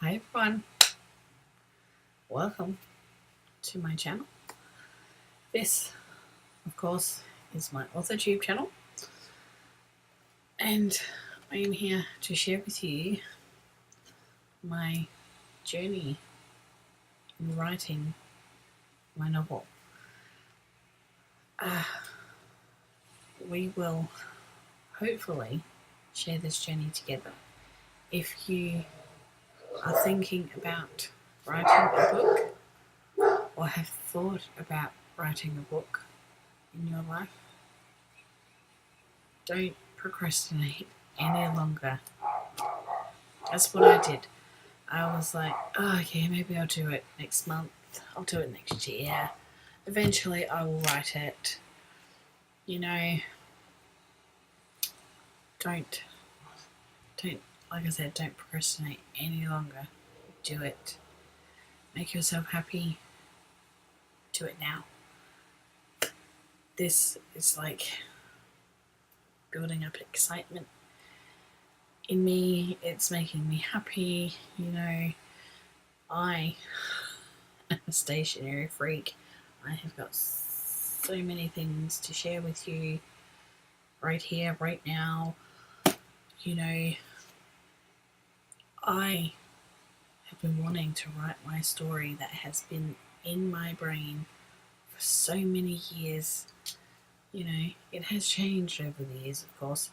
Hi everyone, welcome to my channel. This, of course, is my AuthorTube channel, and I am here to share with you my journey in writing my novel. We will hopefully share this journey together. If you are thinking about writing a book or have thought about writing a book in your life, don't procrastinate any longer. That's what I did. I was like, oh yeah, maybe I'll do it next month. I'll do it next year. Eventually I will write it. You know, don't, like I said, don't procrastinate any longer. Do it. Make yourself happy. Do it now. This is like building up excitement in me. It's making me happy. You know, I am a stationery freak. I have got so many things to share with you right here, right now. You know, I have been wanting to write my story that has been in my brain for so many years. You know, it has changed over the years, of course,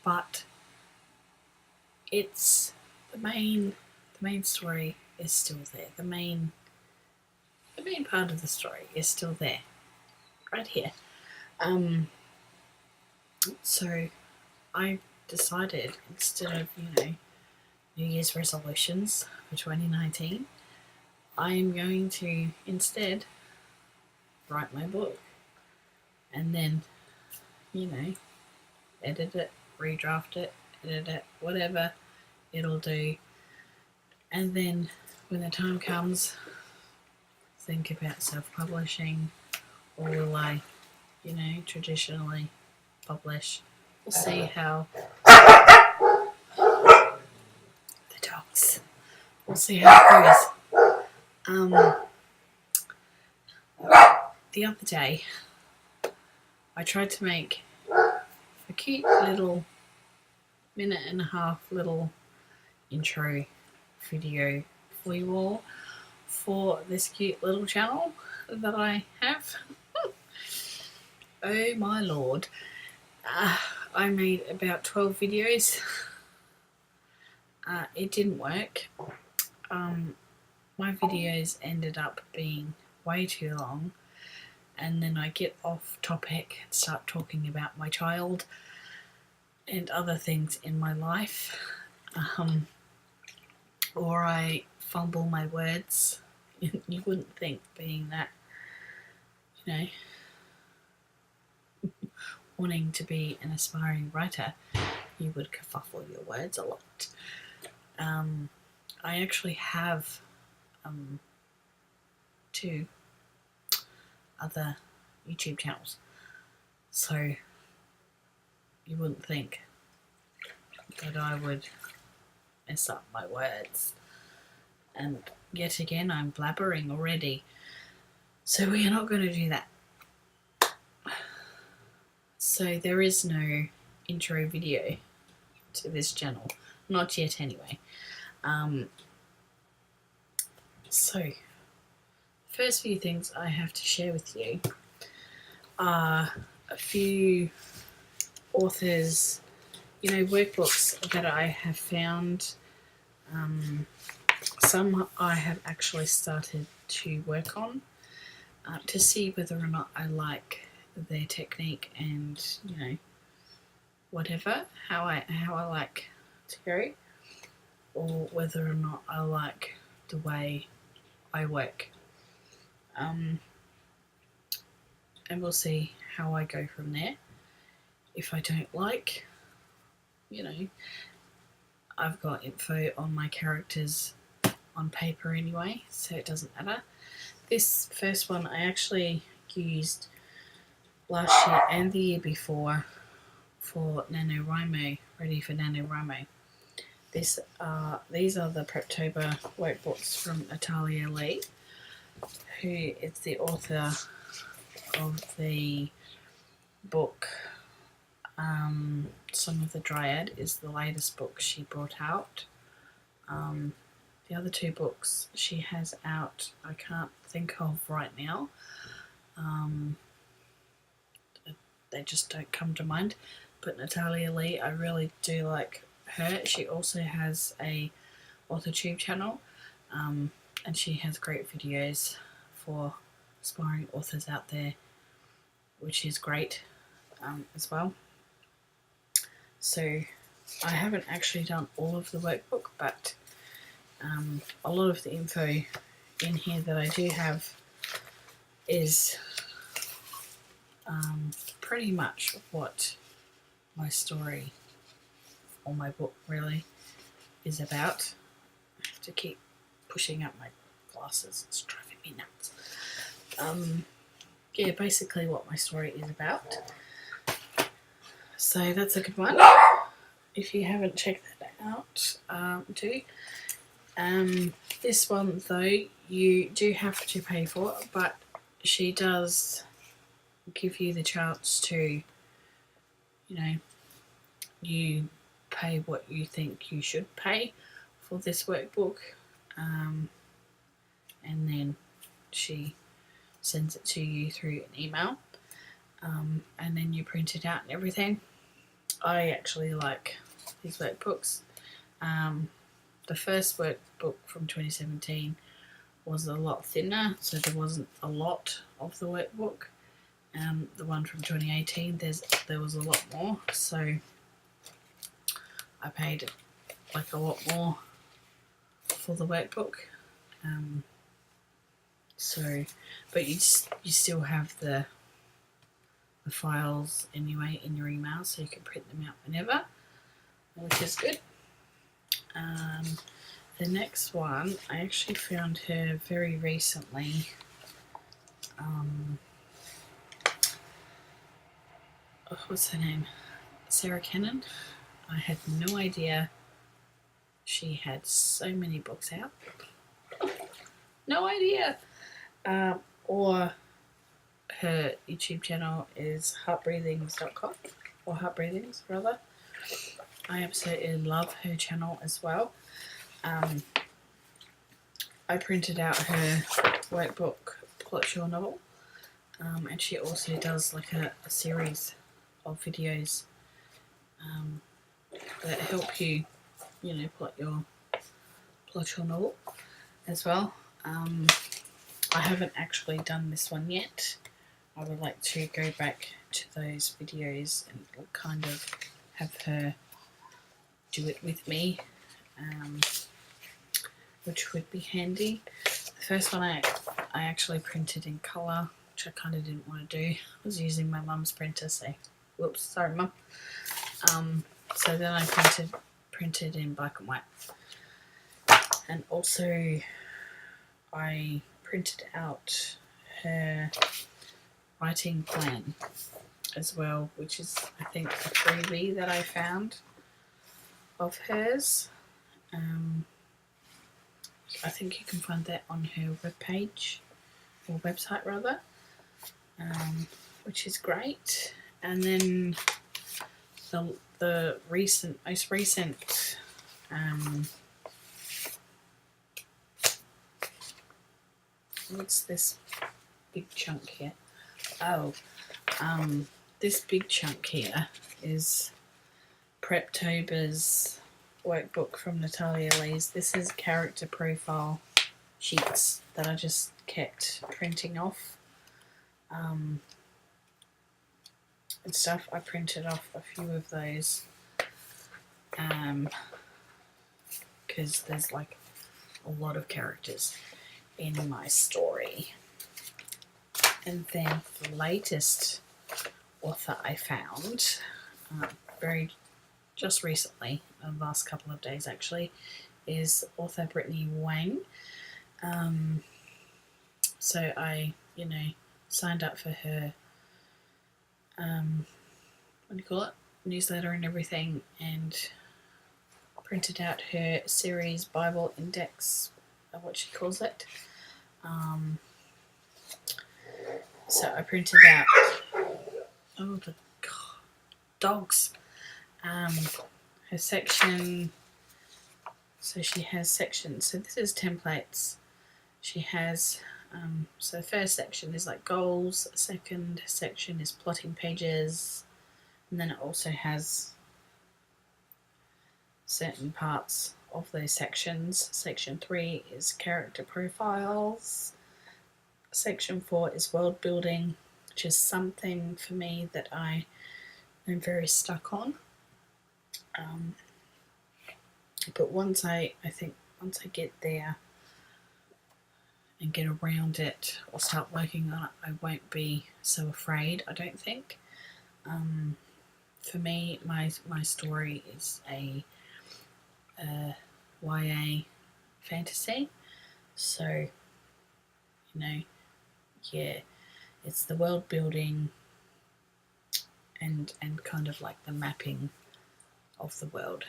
but it's the main story is still there. The main part of the story is still there, right here. So I decided, instead of, New Year's resolutions for 2019, I am going to instead write my book and then, edit it, redraft it, edit it, whatever it'll do. And then when the time comes, think about self-publishing, or will I, traditionally publish. We'll see how the dogs. We'll see how it goes. The other day, I tried to make a cute little minute-and-a-half little intro video for you all for this cute little channel that I have. Oh my lord. I made about 12 videos. It didn't work. My videos ended up being way too long, and then I get off topic and start talking about my child and other things in my life, or I fumble my words. You wouldn't think, being that, wanting to be an aspiring writer, you would kerfuffle your words a lot. I actually have 2 other YouTube channels, so you wouldn't think that I would mess up my words. And yet again, I'm blabbering already, so we are not going to do that. So there is no intro video to this channel, not yet anyway. So first few things I have to share with you are a few authors, workbooks that I have found. Some I have actually started to work on to see whether or not I like their technique and, whatever, how I like to go, or whether or not I like the way I work. And we'll see how I go from there. If I don't like, I've got info on my characters on paper anyway, so it doesn't matter. This first one I actually used last year and the year before for NaNoWriMo, Ready for NaNoWriMo. these are the Preptober workbooks from Natalia Lee, who is the author of the book Song of the Dryad. Is the latest book she brought out. The other two books she has out I can't think of right now. They just don't come to mind. But Natalia Lee, I really do like her. She also has a AuthorTube channel, and she has great videos for aspiring authors out there, which is great as well. So I haven't actually done all of the workbook, but a lot of the info in here that I do have is pretty much what my story or my book really is about. I have to keep pushing up my glasses, it's driving me nuts. Yeah, basically what my story is about. So that's a good one. If you haven't checked that out, do. This one though, you do have to pay for, but she does give you the chance to, you pay what you think you should pay for this workbook, and then she sends it to you through an email, and then you print it out and everything. I actually like these workbooks. The first workbook from 2017 was a lot thinner, so there wasn't a lot of the workbook. The one from 2018, there was a lot more, so I paid like a lot more for the workbook. But you still have the files anyway in your email, so you can print them out whenever, which is good. The next one, I actually found her very recently. What's her name? Sarah Cannon. I had no idea she had so many books out. No idea. Or her YouTube channel is heartbreathings.com, or heartbreathings rather. I absolutely love her channel as well. I printed out her workbook, Plot Your Novel, and she also does like a series of videos that help you, plot your novel as well. I haven't actually done this one yet. I would like to go back to those videos and kind of have her do it with me, which would be handy. The first one I actually printed in colour, which I kind of didn't want to do. I was using my mum's printer, so whoops, sorry mum. So then I printed in black and white, and also I printed out her writing plan as well, which is I think a freebie that I found of hers. I think you can find that on her webpage, or website rather, which is great. And then the most recent what's this big chunk here? This big chunk here is Preptober's workbook from Natalia Lee's. This is character profile sheets that I just kept printing off and stuff. I printed off a few of those because there's like a lot of characters in my story. And then the latest author I found just recently, the last couple of days actually, is author Brittany Wang. So I, signed up for her, newsletter and everything, and printed out her series Bible index, what she calls it. So I printed out, oh the dogs, her section. So she has sections. So this is templates. She has, so the first section is like goals, second section is plotting pages, and then it also has certain parts of those sections. Section 3 is character profiles. Section 4 is world building, which is something for me that I am very stuck on. But once I get there and get around it or start working on it, I won't be so afraid, I don't think. For me, my story is a YA fantasy, so yeah, it's the world building and kind of like the mapping of the world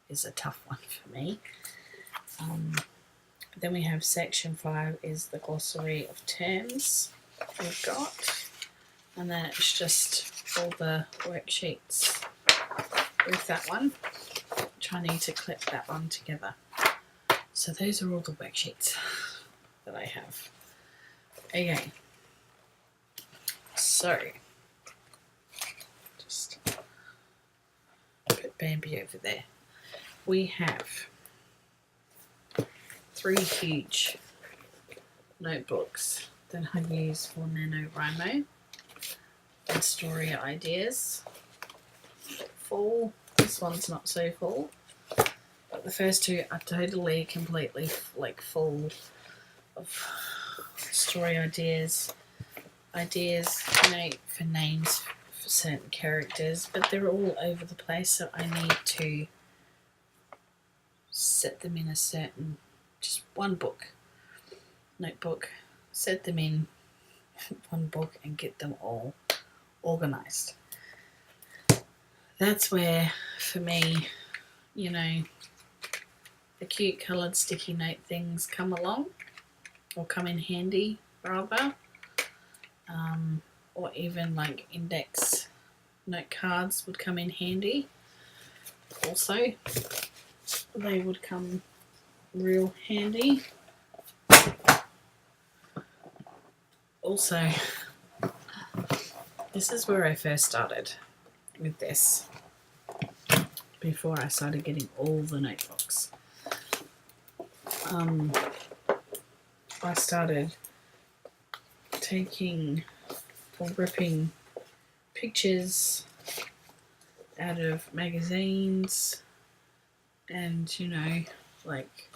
is a tough one for me. Then we have section 5 is the glossary of terms we've got, and then it's just all the worksheets with that one, which I need to clip that one together. So those are all the worksheets that I have. Okay, so just put Bambi over there. We have 3 huge notebooks that I use for NaNoWriMo and story ideas. Full. This one's not so full, but the first 2 are totally, completely full of story ideas, for names for certain characters, but they're all over the place, so I need to set them in a certain, just one notebook, set them in one book and get them all organized. That's where, for me, the cute coloured sticky note things come along, or come in handy, rather. Or even like index note cards would come in handy. Also, they would come real handy. Also, this is where I first started with this, before I started getting all the notebooks. I started taking or ripping pictures out of magazines, and like,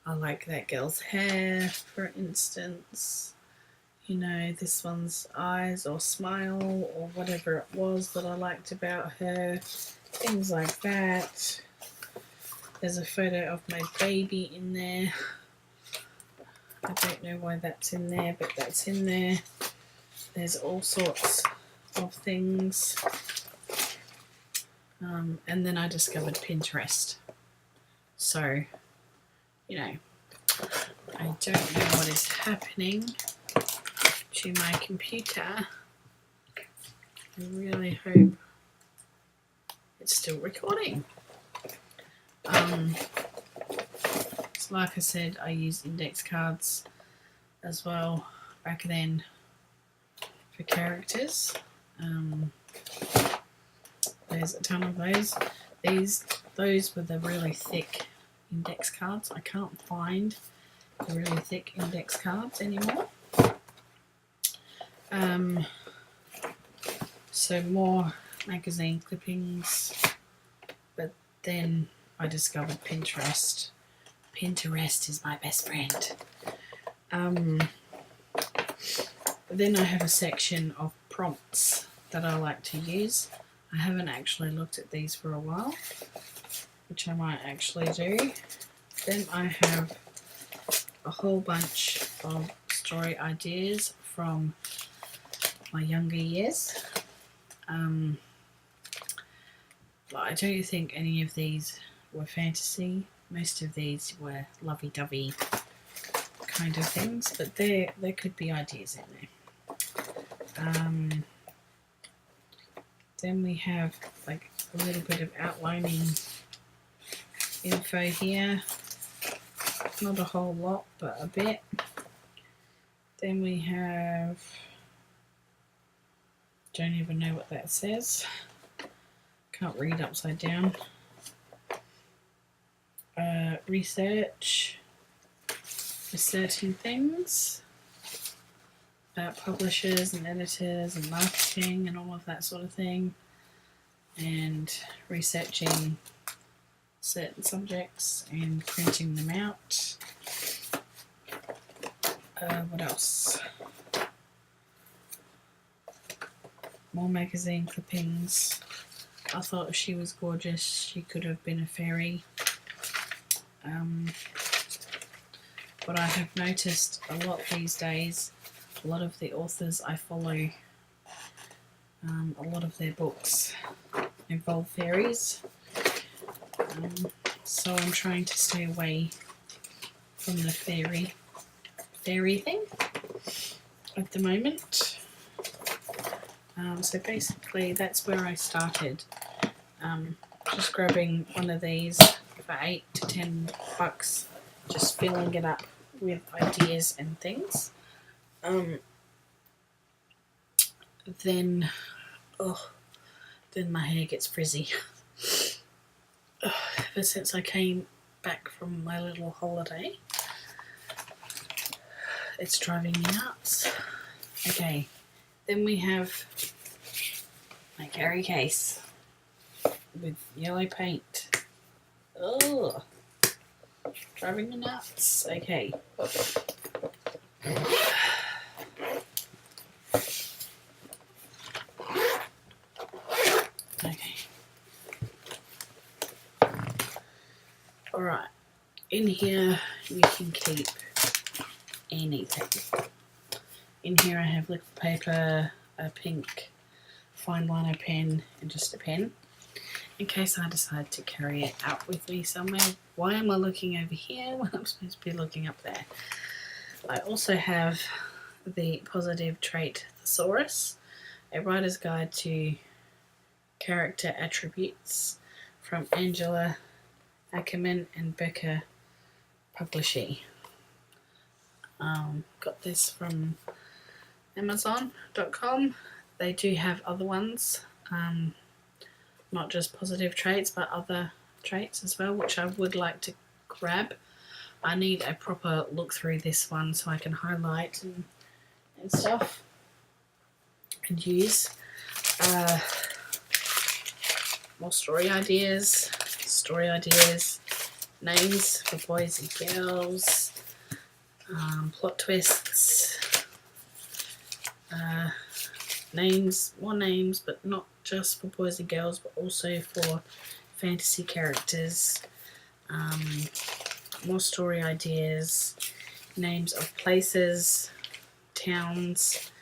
I like that girl's hair, for instance, this one's eyes or smile or whatever it was that I liked about her, things like that. There's a photo of my baby in there. I don't know why that's in there, but that's in there. There's all sorts of things. And then I discovered Pinterest. So, I don't know what is happening to my computer. I really hope it's still recording. So like I said, I used index cards as well back then for characters. There's a ton of those. Those were the really thick index cards. I can't find the really thick index cards anymore. So more magazine clippings, but then I discovered Pinterest. Pinterest is my best friend. Then I have a section of prompts that I like to use. I haven't actually looked at these for a while, which I might actually do. Then I have a whole bunch of story ideas from my younger years. I don't think any of these were fantasy. Most of these were lovey-dovey kind of things, but there could be ideas in there. Then we have like a little bit of outlining info here. Not a whole lot, but a bit. Then we have, don't even know what that says. Can't read upside down. Researching things about publishers and editors and marketing and all of that sort of thing, and researching certain subjects and printing them out. What else? More magazine clippings. I thought she was gorgeous. She could have been a fairy. What I have noticed a lot these days, a lot of the authors I follow, a lot of their books involve fairies. So I'm trying to stay away from the fairy thing at the moment. So basically that's where I started. Just grabbing one of these for $8 to $10, just filling it up with ideas and things. Then my hair gets frizzy. Ever since I came back from my little holiday, it's driving me nuts. Okay, then we have my carry case with yellow paint. Oh, driving me nuts. Okay. Okay. Alright. In here you can keep anything. In here I have liquid paper, a pink fine liner pen, and just a pen, in case I decide to carry it out with me somewhere. Why am I looking over here when I'm supposed to be looking up there? I also have the Positive Trait Thesaurus, a writer's guide to character attributes from Angela Ackerman and Becca Publishing. Got this from Amazon.com. They do have other ones, not just positive traits, but other traits as well, which I would like to grab. I need a proper look through this one so I can highlight and stuff and use. More story ideas, names for boys and girls, plot twists, more names, but not just for boys and girls, but also for fantasy characters, more story ideas, names of places, towns,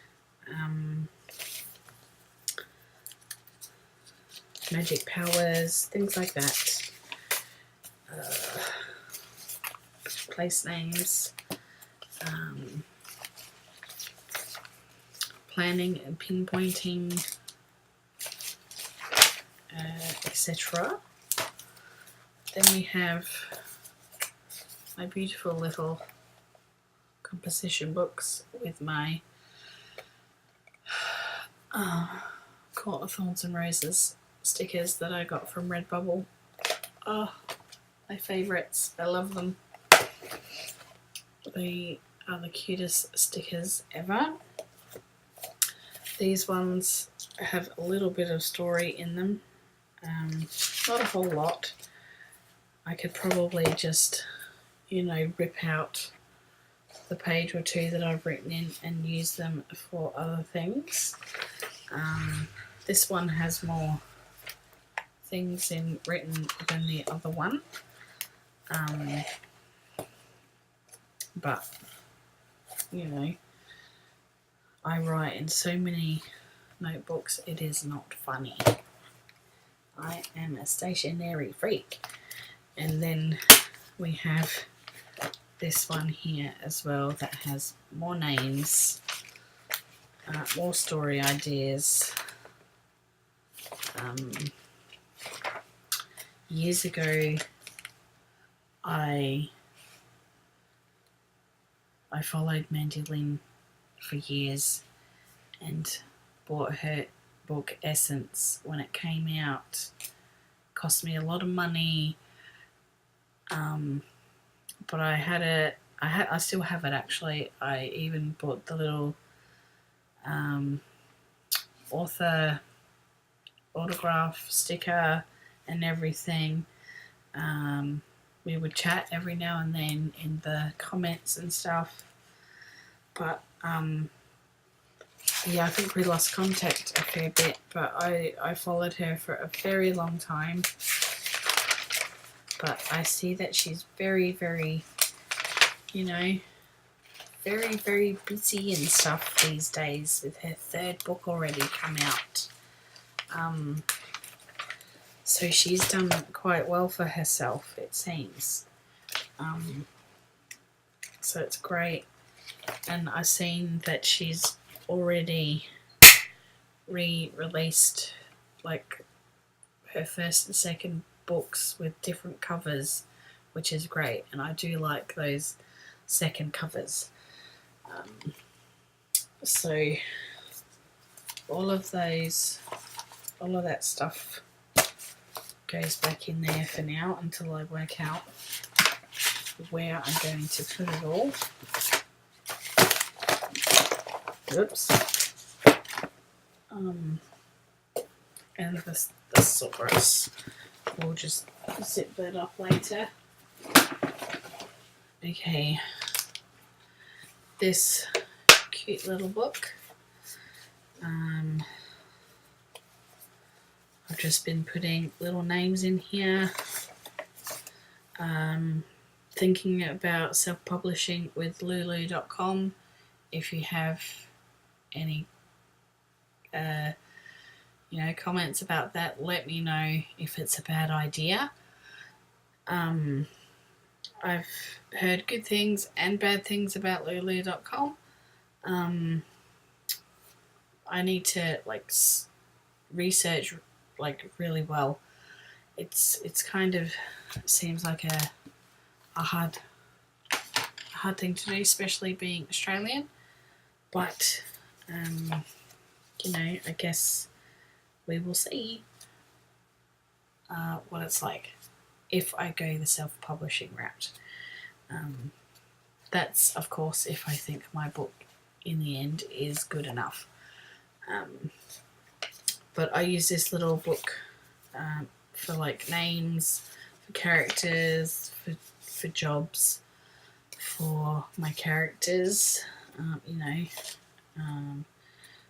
magic powers, things like that, place names, planning and pinpointing, etc. Then we have my beautiful little composition books with my Court of Thorns and Roses stickers that I got from Redbubble. Oh, my favourites. I love them. They are the cutest stickers ever. These ones have a little bit of story in them. Not a whole lot. I could probably just, rip out the page or two that I've written in and use them for other things. This one has more things written than the other one. But, I write in so many notebooks, it is not funny. I am a stationary freak. And then we have this one here as well that has more names, more story ideas. Years ago, I followed Mandy Lynn for years and bought her book Essence when it came out. Cost me a lot of money, but I still have it actually. I even bought the little author autograph sticker and everything. We would chat every now and then in the comments and stuff, but yeah, I think we lost contact a fair bit, but I followed her for a very long time. But I see that she's very, very, you know, very, very busy and stuff these days with her third book already come out. So she's done quite well for herself, it seems. So it's great. And I've seen that she's already re-released like her first and second books with different covers, which is great. And I do like those second covers. So all of that stuff goes back in there for now until I work out where I'm going to put it all. Oops. And the thesaurus, we'll just zip that up later. Okay, this cute little book. I've just been putting little names in here. Thinking about self-publishing with Lulu.com. If you have any comments about that, let me know if it's a bad idea. I've heard good things and bad things about Lulu.com. I need to research really well. It's kind of seems like a hard thing to do, especially being Australian. But I guess we will see what it's like if I go the self-publishing route. That's, of course, if I think my book in the end is good enough. But I use this little book for names, for characters, for jobs, for my characters,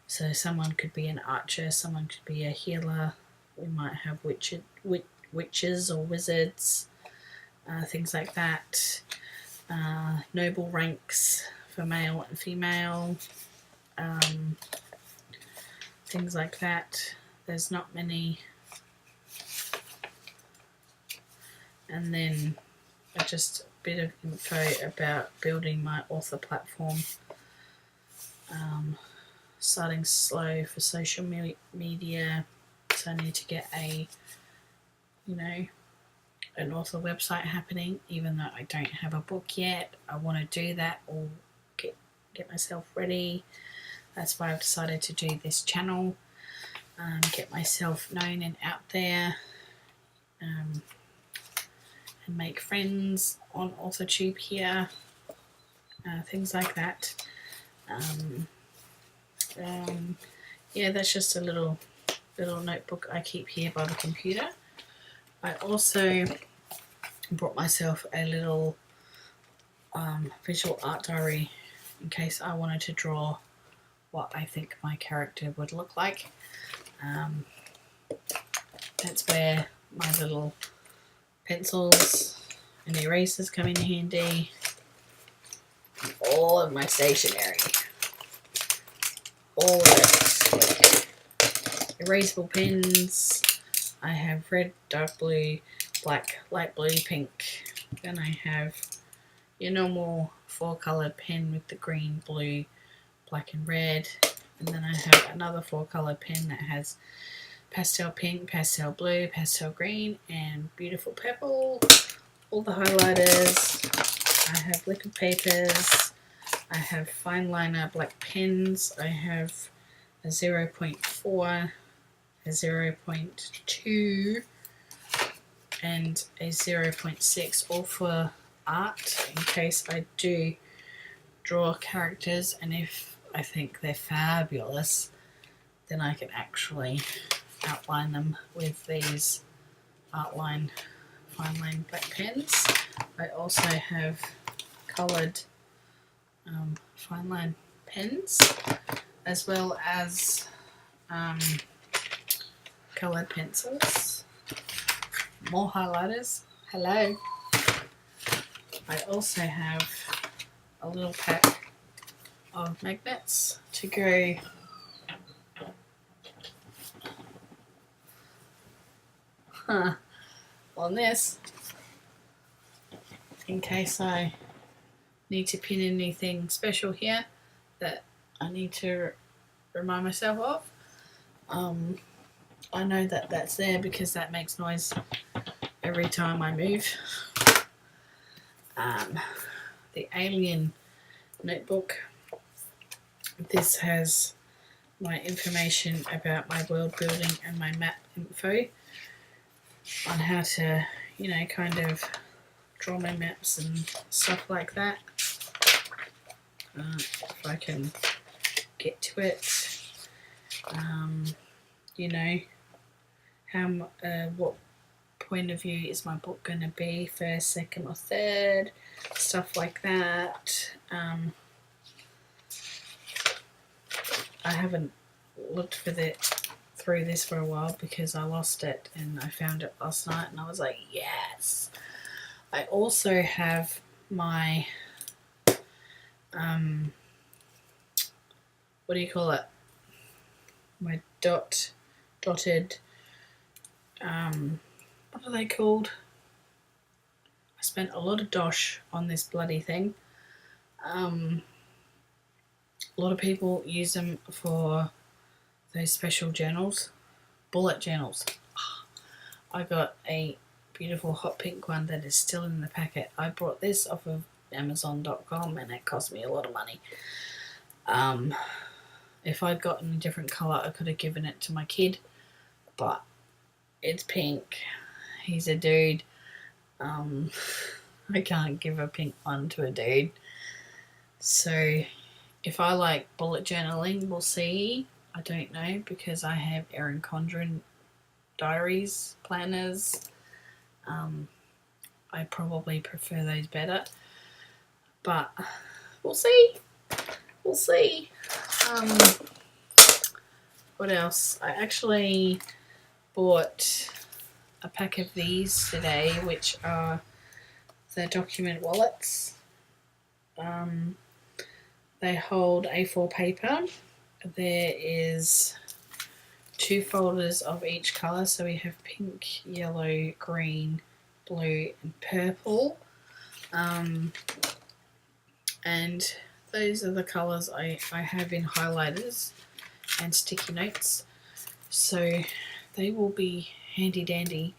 so someone could be an archer, someone could be a healer, we might have witches or wizards, things like that, noble ranks for male and female, things like that. There's not many. And then just a bit of info about building my author platform. Starting slow for social media, so I need to get an author website happening, even though I don't have a book yet. I want to do that or get myself ready. That's why I've decided to do this channel, get myself known and out there, and make friends on AuthorTube here, things like that. Yeah, that's just a little notebook I keep here by the computer. I also brought myself a little visual art diary in case I wanted to draw what I think my character would look like. That's where my little pencils and erasers come in handy. All of my stationery. All of it. Erasable pens. I have red, dark blue, black, light blue, pink. Then I have your normal 4-colour pen with the green, blue, black and red. And then I have another 4-colour pen that has pastel pink, pastel blue, pastel green, and beautiful purple. All the highlighters. I have liquid papers. I have fine liner black pens. I have a 0.4, a 0.2, and a 0.6, all for art, in case I do draw characters, and if I think they're fabulous, then I can actually outline them with these fine line black pens. I also have coloured fine line pens, as well as coloured pencils, more highlighters. Hello. I also have a little pack of magnets to go on this, in case I need to pin anything special here that I need to remind myself of. I know that that's there because that makes noise every time I move. The Alien notebook. This has my information about my world building and my map info on how to, kind of draw my maps and stuff like that. If I can get to it, what point of view is my book going to be, first, second or third, stuff like that. I haven't looked through this for a while because I lost it and I found it last night and I was like, yes. I also have my what do you call it? My dotted what are they called? I spent a lot of dosh on this bloody thing. A lot of people use them for those special journals, bullet journals. I got a beautiful hot pink one that is still in the packet. I bought this off of Amazon.com and it cost me a lot of money. If I'd gotten a different colour, I could have given it to my kid, but it's pink. He's a dude. I can't give a pink one to a dude. So if I like bullet journaling, we'll see. I don't know, because I have Erin Condren diaries, planners. I probably prefer those better, but we'll see. We'll see. What else? I actually bought a pack of these today, which are the document wallets. They hold A4 paper. There is 2 folders of each colour, so we have pink, yellow, green, blue and purple. And those are the colours I have in highlighters and sticky notes, so they will be handy dandy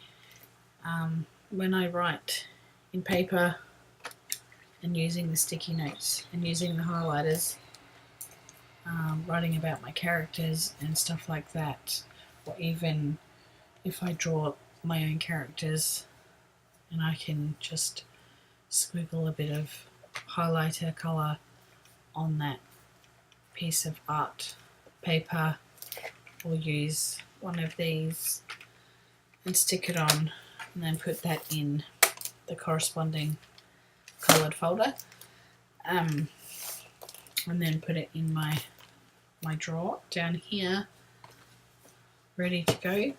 when I write in paper and using the sticky notes and using the highlighters, writing about my characters and stuff like that, or even if I draw my own characters and I can just squiggle a bit of highlighter colour on that piece of art paper, or use one of these and stick it on and then put that in the corresponding coloured folder, and then put it in my drawer down here, ready to go.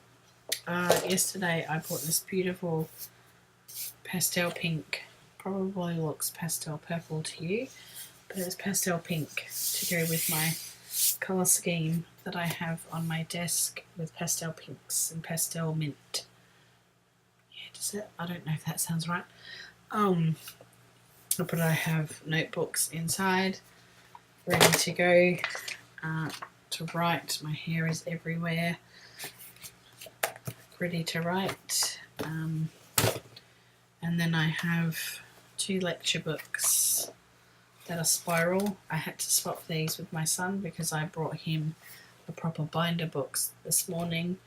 Yesterday I bought this beautiful pastel pink, probably looks pastel purple to you, but it's pastel pink to go with my colour scheme that I have on my desk with pastel pinks and pastel mint. Yeah, I don't know if that sounds right. But I have notebooks inside, ready to go to write. My hair is everywhere, ready to write. And then I have 2 lecture books that are spiral. I had to swap these with my son because I brought him the proper binder books this morning.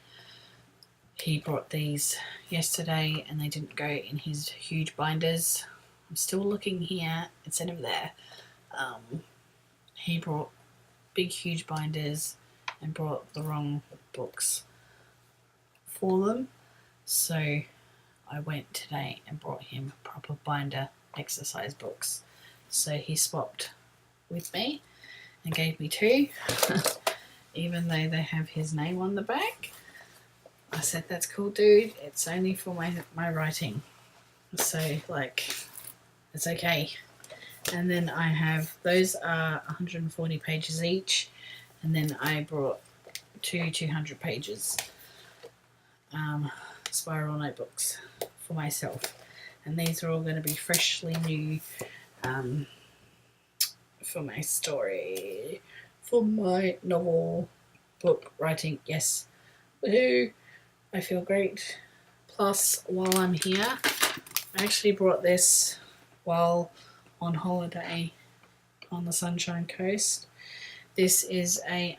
He brought these yesterday and they didn't go in his huge binders. I'm still looking here instead of there. He brought big huge binders and brought the wrong books for them, so I went today and brought him proper binder exercise books. So he swapped with me and gave me 2 even though they have his name on the back. I said, that's cool, dude, it's only for my writing, so like it's okay. And then I have, those are 140 pages each, and then I brought 2 200 pages spiral notebooks for myself, and these are all going to be freshly new for my story, for my novel book writing. Yes, woohoo, I feel great. Plus, while I'm here, I actually brought this while on holiday on the Sunshine Coast. This is a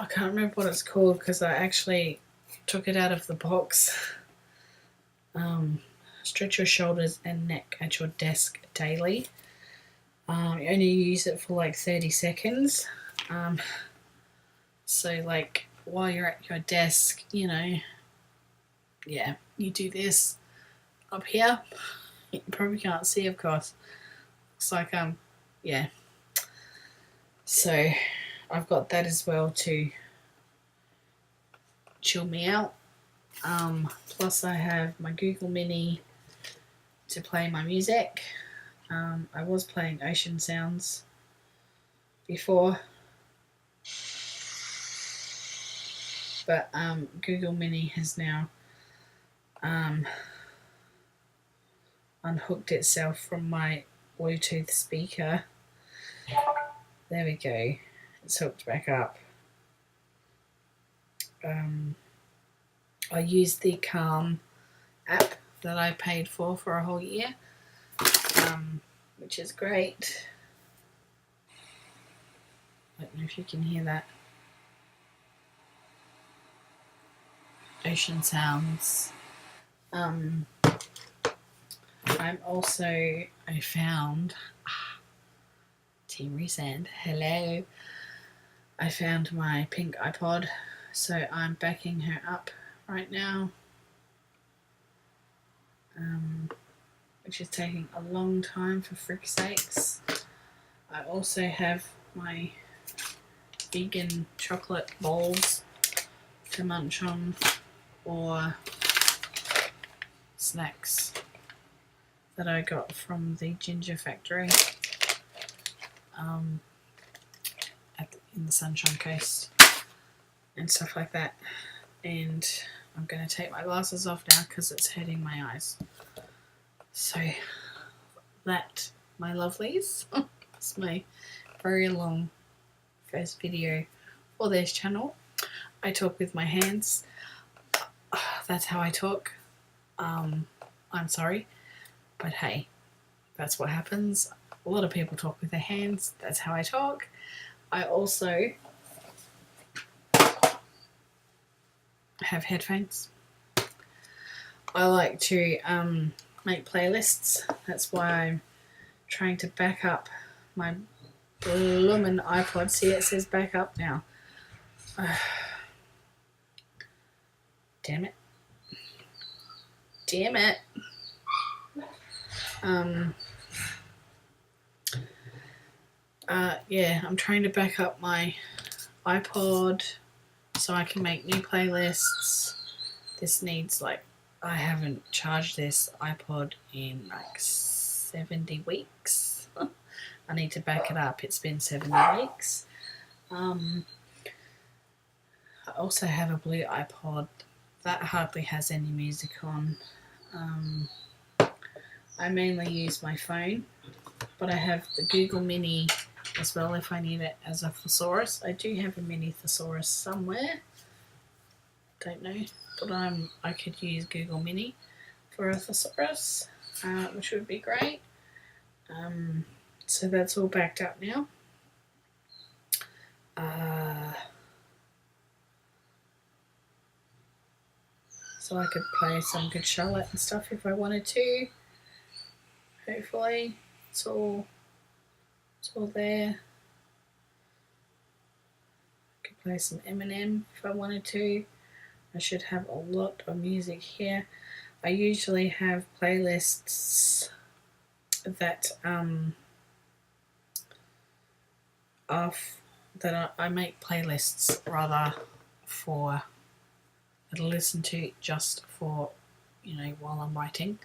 I can't remember what it's called because I actually took it out of the box. Stretch your shoulders and neck at your desk daily. You only use it for like 30 seconds. So like while you're at your desk, you know, yeah, you do this up here. You probably can't see, of course. Looks like yeah. So I've got that as well to chill me out. Plus I have my Google Mini to play my music. I was playing ocean sounds before, but Google Mini has now unhooked itself from my Bluetooth speaker. There we go, it's hooked back up. I used the Calm app that I paid for a whole year, which is great. I don't know if you can hear that. Ocean sounds. I found Team Resand, hello. I found my pink iPod, so I'm backing her up right now, which is taking a long time for frick's sakes. I also have my vegan chocolate balls to munch on, or snacks that I got from the Ginger Factory in the Sunshine Coast and stuff like that. And I'm going to take my glasses off now because it's hurting my eyes. So that, my lovelies, is my very long first video for this channel. I talk with my hands. That's how I talk. I'm sorry, but hey, that's what happens. A lot of people talk with their hands. That's how I talk. I also have headphones. I like to make playlists. That's why I'm trying to back up my bloomin' iPod. See, it says back up now. Damn it. Damn it. Yeah, I'm trying to back up my iPod so I can make new playlists. This needs, like, I haven't charged this iPod in like 70 weeks. I need to back it up. It's been 70 weeks. I also have a blue iPod that hardly has any music on. I mainly use my phone, but I have the Google Mini as well if I need it as a thesaurus. I do have a mini thesaurus somewhere. Don't know, but I could use Google Mini for a thesaurus, which would be great. So that's all backed up now. So I could play some Good Charlotte and stuff if I wanted to. Hopefully, it's all there. I could play some Eminem if I wanted to. I should have a lot of music here. I usually have playlists that I make playlists rather for to listen to just for, you know, while I'm writing,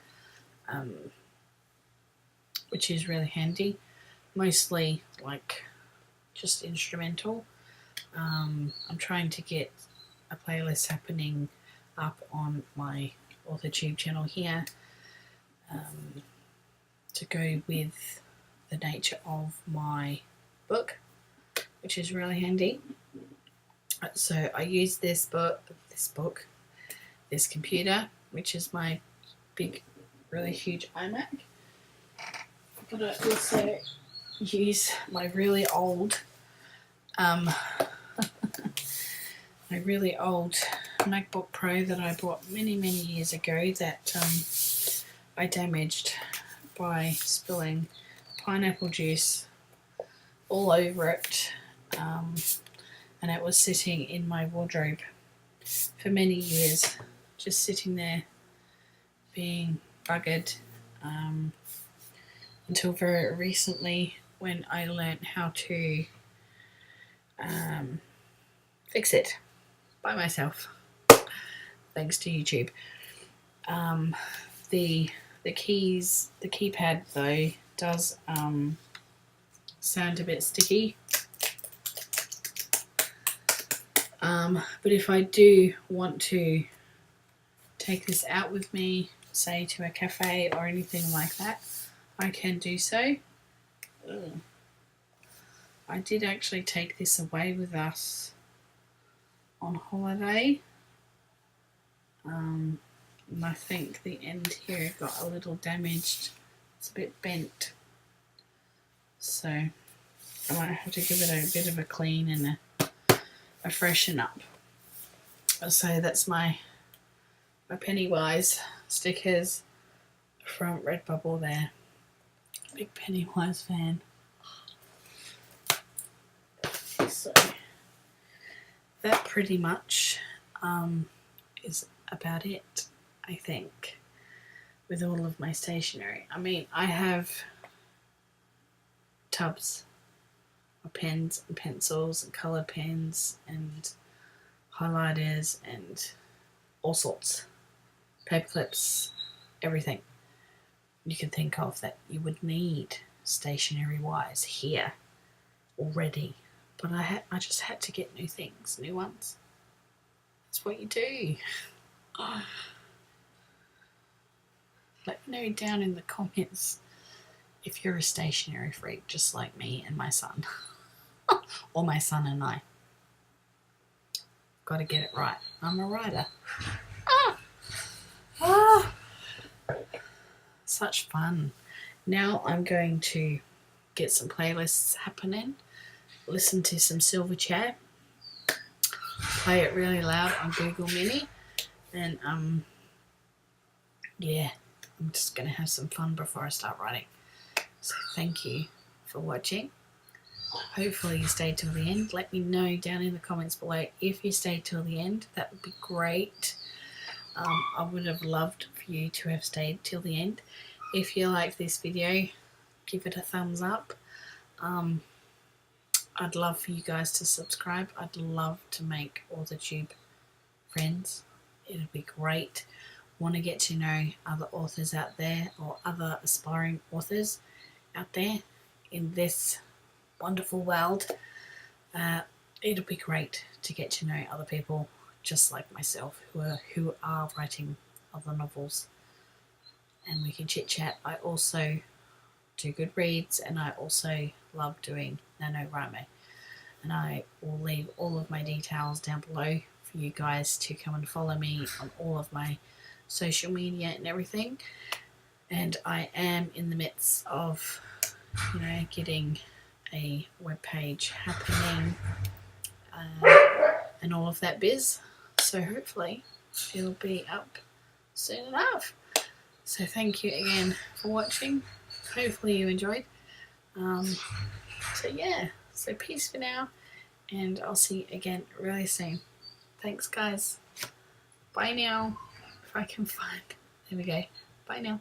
which is really handy. Mostly like just instrumental. I'm trying to get a playlist happening up on my AuthorTube channel here to go with the nature of my book, which is really handy. So I use this computer, which is my big, really huge iMac. But I also use my really old, MacBook Pro that I bought many years ago that I damaged by spilling pineapple juice all over it, and it was sitting in my wardrobe for many years, just sitting there being buggered, until very recently when I learnt how to fix it by myself, thanks to YouTube. The keypad though does sound a bit sticky. But if I do want to take this out with me, say to a cafe or anything like that, I can do so. I did actually take this away with us on holiday. And I think the end here got a little damaged. It's a bit bent. So I might have to give it a bit of a clean and a freshen up. So that's my Pennywise stickers from Redbubble there. Big Pennywise fan. So that pretty much is about it, I think, with all of my stationery. I mean, I have tubs of pens and pencils and colour pens and highlighters and all sorts, paper clips, everything you can think of that you would need stationery wise here already. But I just had to get new things, new ones. That's what you do. Let me know down in the comments if you're a stationery freak just like me and my son. Or my son and I. Got to get it right. I'm a writer. Such fun. Now I'm going to get some playlists happening, listen to some Silverchair, play it really loud on Google Mini, and yeah, I'm just going to have some fun before I start writing. So thank you for watching. Hopefully you stayed till the end. Let me know down in the comments below if you stayed till the end. That would be great. I would have loved for you to have stayed till the end. If you like this video, give it a thumbs up. I'd love for you guys to subscribe. I'd love to make AuthorTube friends. It'd be great. Want to get to know other authors out there or other aspiring authors out there in this wonderful world. It'll be great to get to know other people just like myself who are writing other novels, and we can chit chat. I also do Goodreads, and I also love doing NaNoWriMo, and I will leave all of my details down below for you guys to come and follow me on all of my social media and everything. And I am in the midst of, getting a webpage happening, and all of that biz. So hopefully it'll be up soon enough. So thank you again for watching. Hopefully you enjoyed. So peace for now, and I'll see you again really soon. Thanks guys. Bye now. If I can find. There we go. Bye now.